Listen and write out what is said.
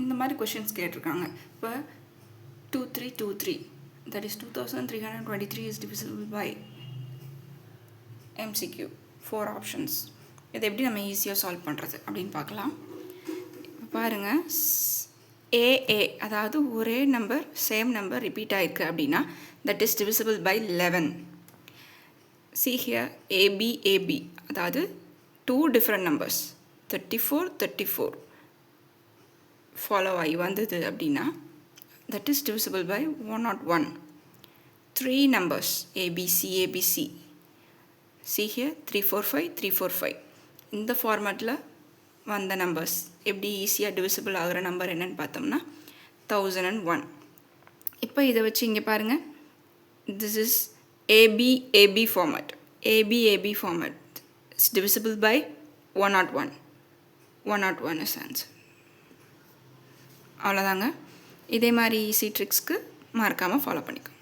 இந்த மாதிரி கொஷின்ஸ் கேட்டிருக்காங்க. இப்போ 2323 that is 2323 is divisible by MCQ 4 options. இதை எப்படி நம்ம ஈஸியாக சால்வ் பண்ணுறது அப்படின்னு பார்க்கலாம். இப்போ பாருங்கள், ஏஏ அதாவது ஒரே நம்பர் சேம் நம்பர் ரிப்பீட் ஆகிருக்கு அப்படின்னா that is divisible by 11. See here AB அதாவது 2 different numbers 34 ஃபாலோ ஆகி வந்தது அப்படின்னா that is divisible by 101. 3 numbers ABC. See here 345. இந்த ஃபார்மேட்டில் வந்த நம்பர்ஸ் எப்படி ஈஸியாக டிவிசிபிள் ஆகிற நம்பர் என்னென்னு பார்த்தோம்னா 1001. இப்போ இதை வச்சு இங்கே பாருங்கள், this is AB format. AB format it's divisible by 101. 101 is answer. அவ்வளோதாங்க. இதே மாதிரி ஈஸி ட்ரிக்ஸ்க்கு மறக்காமல் ஃபாலோ பண்ணிக்கோங்க.